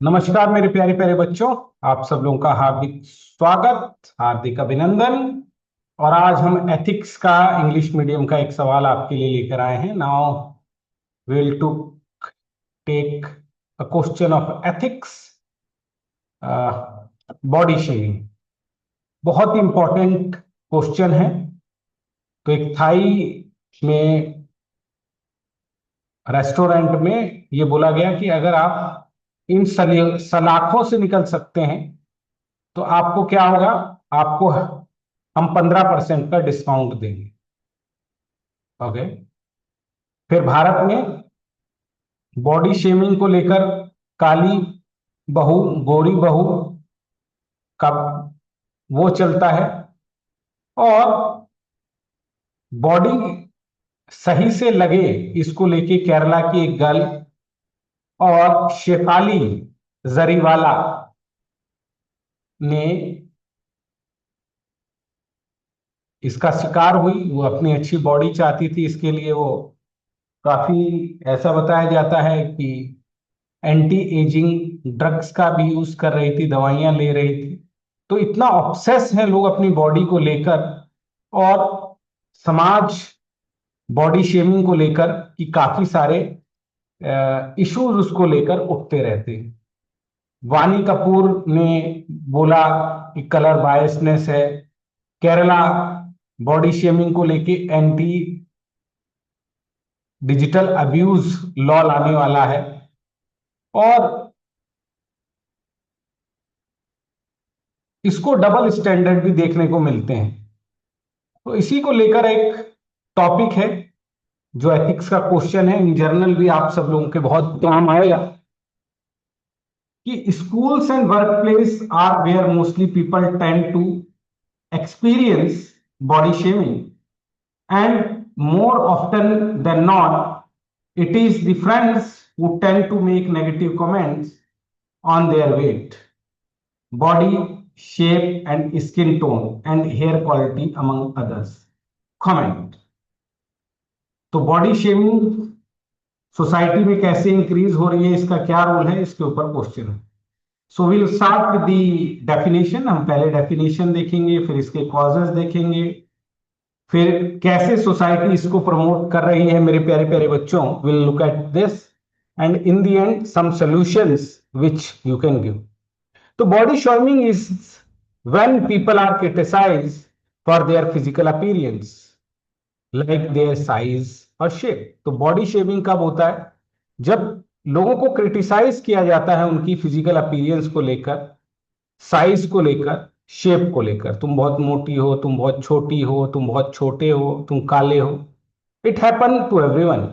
नमस्कार मेरे प्यारे प्यारे बच्चों। आप सब लोगों का हार्दिक स्वागत, हार्दिक अभिनंदन। और आज हम एथिक्स का इंग्लिश मीडियम का एक सवाल आपके लिए लेकर आए हैं। Now will to take a question of ethics, body shaming. बहुत इंपॉर्टेंट क्वेश्चन है। तो एक थाई में रेस्टोरेंट में ये बोला गया कि अगर आप इन सलाखों से निकल सकते हैं तो आपको क्या होगा, आपको हम 15% का डिस्काउंट देंगे। ओके। फिर भारत में बॉडी शेमिंग को लेकर काली बहू, गोरी बहू का वो चलता है। और बॉडी सही से लगे, इसको लेके केरला की एक गर्ल और शेफाली जरीवाला ने इसका शिकार हुई। वो अपनी अच्छी बॉडी चाहती थी, इसके लिए वो काफी, ऐसा बताया जाता है कि एंटी एजिंग ड्रग्स का भी यूज कर रही थी, दवाइयां ले रही थी। तो इतना ऑब्सेस है लोग अपनी बॉडी को लेकर। और समाज बॉडी शेमिंग को लेकर कि काफी सारे इश्यूज उसको लेकर उठते रहते हैं। वानी कपूर ने बोला कि कलर बायसनेस है। केरला बॉडी शेमिंग को लेके एंटी डिजिटल अब्यूज लॉ लाने वाला है। और इसको डबल स्टैंडर्ड भी देखने को मिलते हैं। तो इसी को लेकर एक टॉपिक है जो एथिक्स का क्वेश्चन है, इन जनरल भी आप सब लोगों के बहुत काम आएगा कि schools and workplace are where mostly people tend to experience body shaming, and more often than not it is the friends who tend to make negative comments on their weight, body shape and skin tone and hair quality among others comment। तो body shaming society में कैसे increase हो रही है, इसका क्या role है, इसके ऊपर क्वेश्चन है। So will start with the definition. हम पहले डेफिनेशन देखेंगे, फिर इसके कॉजेस देखेंगे, फिर कैसे सोसाइटी इसको प्रमोट कर रही है। मेरे प्यारे प्यारे बच्चों, will look at this and in the end some solutions which you can give. तो body shaming is when people are criticised for their physical appearance like their size और शेप। तो बॉडी शेमिंग कब होता है? जब लोगों को criticise किया जाता है उनकी फिजिकल अपीयरेंस को लेकर, साइज को लेकर, शेप को लेकर। तुम बहुत मोटी हो, तुम बहुत छोटी हो, तुम बहुत छोटे हो, तुम काले हो। It happen to everyone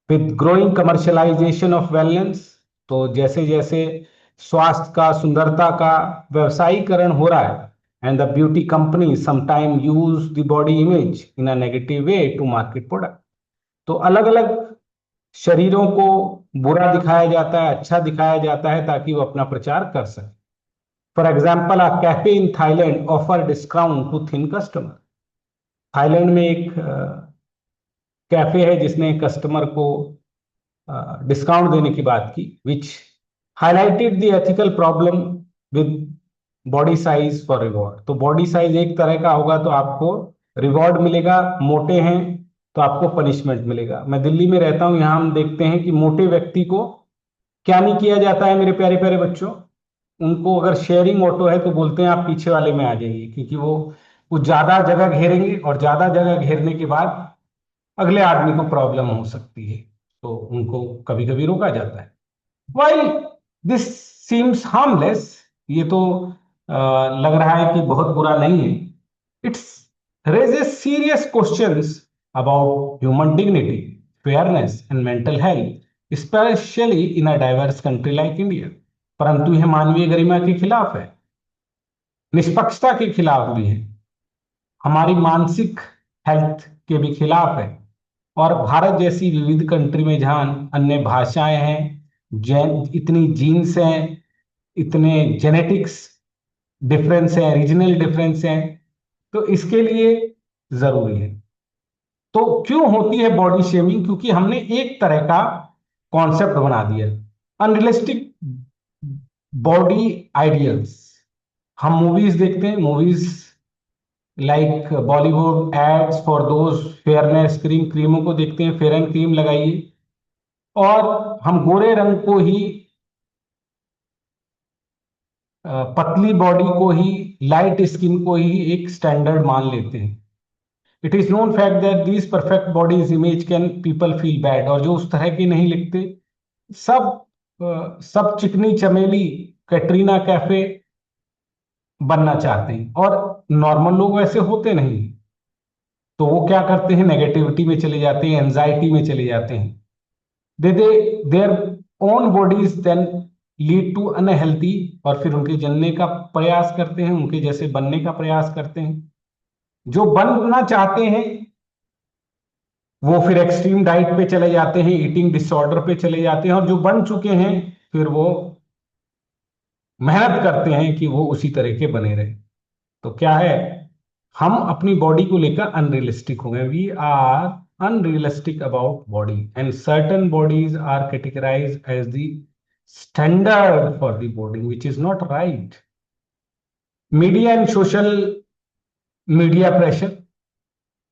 with growing commercialisation of wellness. तो जैसे जैसे स्वास्थ्य का, सुंदरता का व्यवसायीकरण हो रहा है, and the beauty companies sometimes use the body image in a negative way to market product। तो अलग अलग शरीरों को बुरा दिखाया जाता है, अच्छा दिखाया जाता है ताकि वो अपना प्रचार कर सके। For example, a cafe in Thailand offer discount to thin customer. Thailand में एक कैफे है जिसने कस्टमर को डिस्काउंट देने की बात की, which highlighted the ethical problem with body size for reward. तो बॉडी साइज एक तरह का होगा तो आपको रिवॉर्ड मिलेगा, मोटे हैं तो आपको पनिशमेंट मिलेगा। मैं दिल्ली में रहता हूं, यहां हम देखते हैं कि मोटे व्यक्ति को क्या नहीं किया जाता है मेरे प्यारे प्यारे बच्चों। उनको अगर शेयरिंग ऑटो है तो बोलते हैं आप पीछे वाले में आ जाइए, क्योंकि वो कुछ ज्यादा जगह घेरेंगे और ज्यादा जगह घेरने के बाद अगले आदमी को प्रॉब्लम हो सकती है, तो उनको कभी कभी रोका जाता है। वाइल दिस सीम्स हार्मलेस, ये तो लग रहा है कि बहुत बुरा नहीं है। It's raises serious questions about human dignity, fairness and mental health, especially in a diverse country like India। परंतु यह मानवीय गरिमा के खिलाफ है, निष्पक्षता के खिलाफ भी है, हमारी मानसिक हेल्थ के भी खिलाफ है। और भारत जैसी विविध कंट्री में जहां अन्य भाषाएं हैं, इतनी जीन्स हैं, इतने जेनेटिक्स डिफरेंस है, रीजनल डिफरेंस है, तो इसके लिए जरूरी है। तो क्यों होती है बॉडी शेमिंग? क्योंकि हमने एक तरह का कॉन्सेप्ट बना दिया, अनरियलिस्टिक बॉडी आइडियल्स, हम मूवीज देखते हैं, movies like Bollywood ads for those fairness cream, क्रीमों को देखते हैं, फेयर एंड क्रीम लगाइए, और हम गोरे रंग को ही, पतली बॉडी को ही, लाइट स्किन को ही एक स्टैंडर्ड मान लेते हैं। It is known fact that these perfect bodies image can people feel bad, और जो उस तरह की नहीं लिखते, सब सब चिकनी चमेली कैटरीना कैफे बनना चाहते हैं, और नॉर्मल लोग वैसे होते नहीं, तो वो क्या करते हैं, नेगेटिविटी में चले जाते हैं, एंजाइटी में चले जाते हैं, they they their own bodies then lead to unhealthy, और फिर उनके जनने का प्रयास करते हैं, उनके जैसे बनने का प्रयास करते हैं। जो बनना चाहते हैं वो फिर एक्सट्रीम डाइट पे चले जाते हैं, ईटिंग डिसऑर्डर पे चले जाते हैं, और जो बन चुके हैं फिर वो मेहनत करते हैं कि वो उसी तरह के बने रहे। तो क्या है, हम अपनी बॉडी को लेकर अनरियलिस्टिक हो गए, we are unrealistic about body, and certain bodies are categorise as the standard for the body which is not right. Media and social media pressure,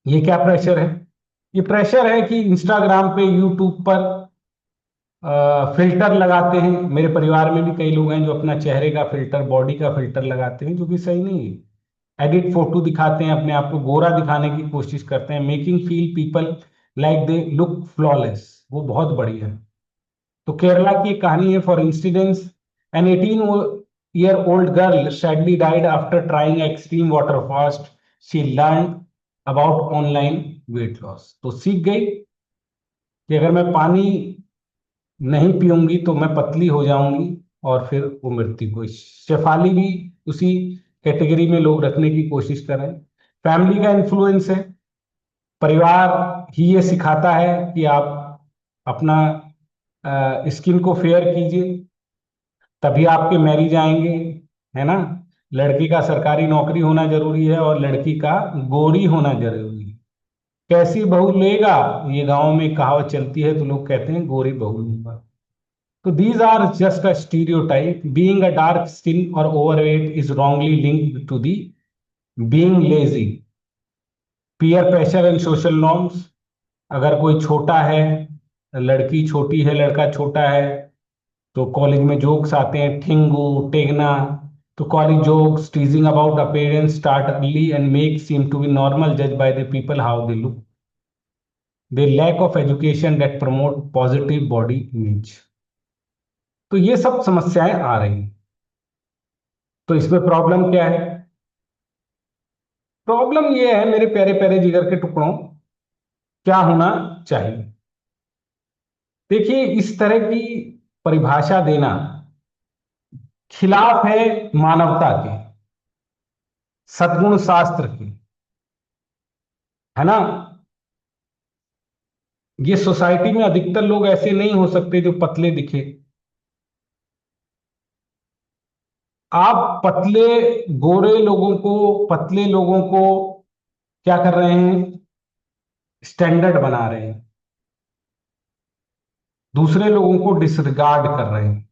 ये क्या प्रेशर है? ये प्रेशर है कि इंस्टाग्राम पे, यूट्यूब पर फिल्टर लगाते हैं। मेरे परिवार में भी कई लोग हैं जो अपना चेहरे का फिल्टर, बॉडी का फिल्टर लगाते हैं, जो कि सही नहीं है। एडिट फोटो दिखाते हैं, अपने आप को गोरा दिखाने की कोशिश करते हैं, making feel people like they look flawless, वो बहुत बड़ी है। तो केरला की एक कहानी है, for incidence an 18 year old girl sadly died after trying extreme water fast. She learned about online weight loss. तो सीख गई कि अगर मैं पानी नहीं पीऊंगी तो मैं पतली हो जाऊंगी, और फिर वो मृत्यु को, शेफाली भी उसी कैटेगरी में लोग रखने की कोशिश कर रहे हैं। फैमिली का इन्फ्लुएंस है, परिवार ही ये सिखाता है कि आप अपना स्किन को फेयर कीजिए, तभी आपके मैरिज आएंगे, है ना। लड़की का सरकारी नौकरी होना जरूरी है और लड़की का गोरी होना जरूरी है। कैसी बहू लेगा, ये गांव में कहावत चलती है, तो लोग कहते हैं गोरी बहू लूंगा। So these are just a stereotype. Being a dark skin or overweight is wrongly linked to the being lazy. Peer pressure and social norms. अगर कोई छोटा है, लड़की छोटी है, लड़का छोटा है, तो कॉलेज में जोक्स आते हैं, ठिंगू टेगना। तो college jokes, टीजिंग about appearance start early and make seem to be normal judged by the people how they look. The lack of education that promote positive body image. तो ये सब समस्याएं आ रही हैं। तो इसमें प्रॉब्लम क्या है? प्रॉब्लम ये है मेरे प्यारे प्यारे जिगर के टुकड़ों, क्या होना चाहिए? देखिए, इस तरह की परिभाषा देना खिलाफ है मानवता के, सद्गुण शास्त्र के, है ना। ये सोसाइटी में अधिकतर लोग ऐसे नहीं हो सकते जो पतले दिखे। आप पतले गोरे लोगों को, पतले लोगों को क्या कर रहे हैं, स्टैंडर्ड बना रहे हैं, दूसरे लोगों को डिसरिगार्ड कर रहे हैं।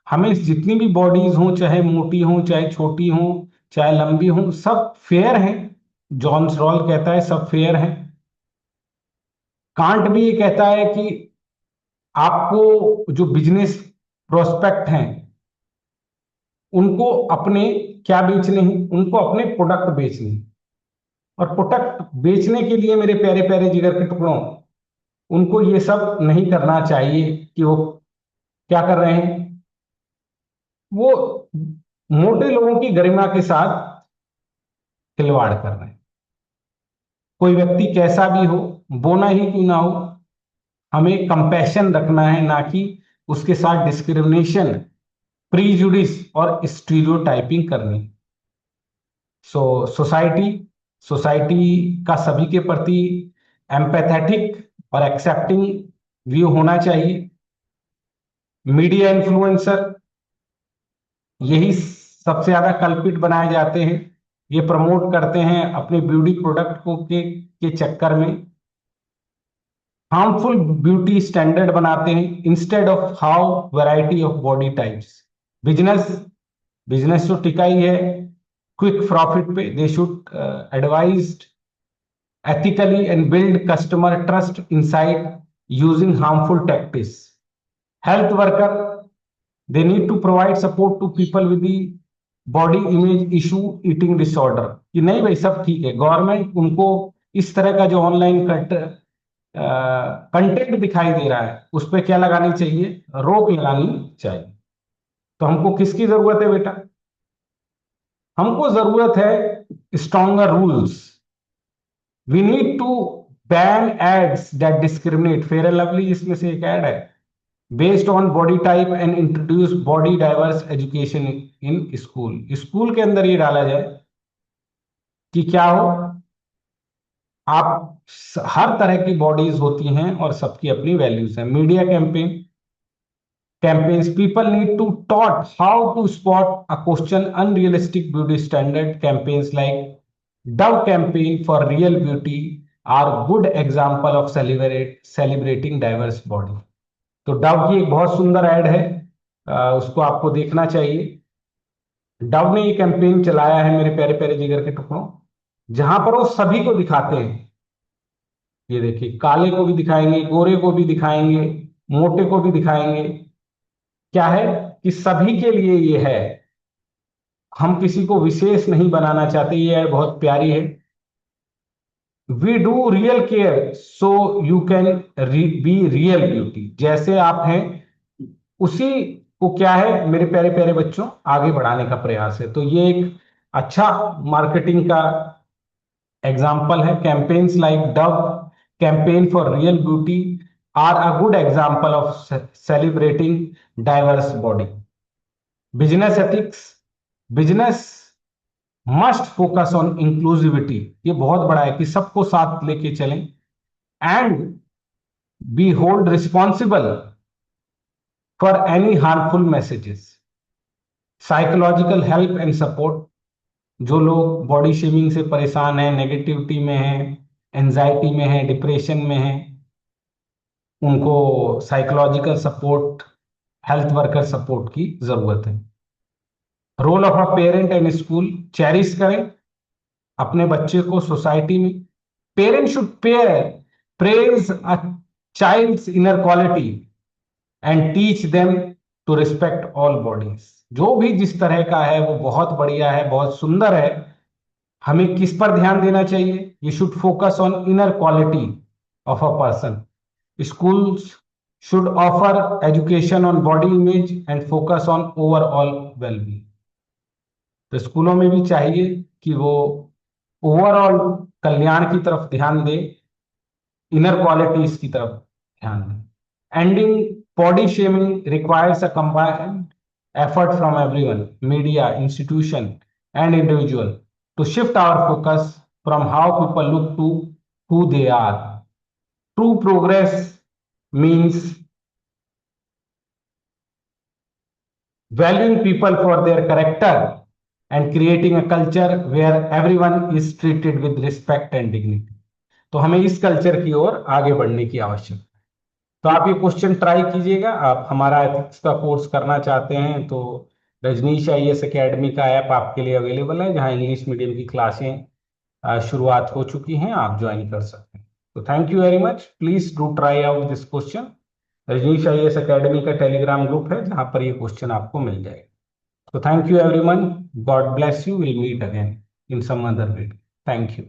हमें जितनी भी बॉडीज हों, चाहे मोटी हों, चाहे छोटी हों, चाहे लंबी हों, सब फेयर हैं। जॉन रॉल कहता है सब फेयर हैं। कांट भी ये कहता है कि आपको जो बिजनेस प्रोस्पेक्ट हैं, उनको अपने क्या बेचने हैं, उनको अपने प्रोडक्ट बेचने हैं। और प्रोडक्ट बेचने के लिए मेरे प्यारे प्यारे जिगर के टुकड़ों, उनको ये सब नहीं करना चाहिए कि वो क्या कर रहे हैं, वो मोटे लोगों की गरिमा के साथ खिलवाड़ कर रहे हैं। कोई व्यक्ति कैसा भी हो, बोना ही क्यों ना हो, हमें कंपैशन रखना है, ना कि उसके साथ डिस्क्रिमिनेशन, प्रीजुडिस और स्टीरियोटाइपिंग करनी। सो सोसाइटी सोसाइटी का सभी के प्रति एम्पैथेटिक और एक्सेप्टिंग व्यू होना चाहिए। मीडिया इन्फ्लुएंसर यही सबसे ज्यादा कल्पित बनाए जाते हैं। ये प्रमोट करते हैं अपने ब्यूटी प्रोडक्ट को के चक्कर में, हार्मफुल ब्यूटी स्टैंडर्ड बनाते हैं instead of how variety of body types. Business business तो टिका ही है क्विक प्रॉफिट पे. They should advised ethically and build customer trust inside using harmful tactics. Health worker, they need to provide support to people with the body image issue, eating disorder. कि नहीं भाई सब ठीक है, गवर्नमेंट उनको इस तरह का जो ऑनलाइन कंटेंट दिखाई दे रहा है उस पर क्या लगानी चाहिए, रोक लगानी चाहिए. तो हमको किसकी जरूरत है बेटा, हमको जरूरत है stronger rules. We need to ban ads that discriminate. Fair and Lovely इसमें से एक ऐड है, based on body type and introduce body diverse education in school. School के अंदर ये डाला जाए कि क्या हो, आप हर तरह की बॉडीज होती हैं और सबकी अपनी वैल्यूज हैं. Media campaigns, people need to taught how to spot a question unrealistic beauty standard. Campaigns like Dove campaign for real beauty are good example of celebrating diverse body. तो डव की एक बहुत सुंदर ऐड है, उसको आपको देखना चाहिए. डव ने ये कैंपेन चलाया है मेरे प्यारे प्यारे जिगर के टुकड़ों, जहां पर वो सभी को दिखाते हैं. ये देखिए, काले को भी दिखाएंगे, गोरे को भी दिखाएंगे, मोटे को भी दिखाएंगे. क्या है कि सभी के लिए ये है, हम किसी को विशेष नहीं बनाना चाहते. ये ऐड बहुत प्यारी है. We do real care so you can be real beauty. जैसे आप हैं उसी को क्या है मेरे प्यारे प्यारे बच्चों आगे बढ़ाने का प्रयास है. तो ये एक अच्छा मार्केटिंग का एग्जाम्पल है. Campaigns like Dove campaign for real beauty are a good example of celebrating diverse body. Business ethics, business must focus on inclusivity. ये बहुत बड़ा है कि सबको साथ लेके चलें. And be hold responsible for any harmful messages. Psychological help and support, जो लोग बॉडी शेमिंग से परेशान हैं, नेगेटिविटी में हैं, एंजाइटी में हैं, डिप्रेशन में हैं, उनको psychological support, health worker support की जरूरत है. Role of a parent and school, cherish करें अपने बच्चे को सोसाइटी में. Parent should praise a child's inner quality and teach them to respect all bodies. जो भी जिस तरह का है वो बहुत बढ़िया है, बहुत सुंदर है. हमें किस पर ध्यान देना चाहिए, you should focus on inner quality of a person. Schools should offer education on body image and focus on overall well-being. तो स्कूलों में भी चाहिए कि वो ओवरऑल कल्याण की तरफ ध्यान दे, इनर क्वालिटीज की तरफ ध्यान दे. Ending body shaming requires a combined effort from everyone, media, institution and individual, to shift our focus from how people look to who they are. True progress means valuing people for their character and creating a culture where everyone is treated with respect and dignity. तो हमें इस culture की ओर आगे बढ़ने की आवश्यकता है. तो आप ये क्वेश्चन ट्राई कीजिएगा. आप हमारा एथिक्स का कोर्स करना चाहते हैं तो रजनीश आईएएस एकेडमी का ऐप आपके लिए अवेलेबल है, जहां इंग्लिश मीडियम की क्लासें शुरुआत हो चुकी हैं, आप ज्वाइन कर सकते हैं. तो thank you very much. Please do try out this question. Rajneesh IAS academy का टेलीग्राम ग्रुप है जहां पर ये क्वेश्चन आपको मिल जाएगा. तो thank you everyone. God bless you. Will meet again in some other video. Thank you.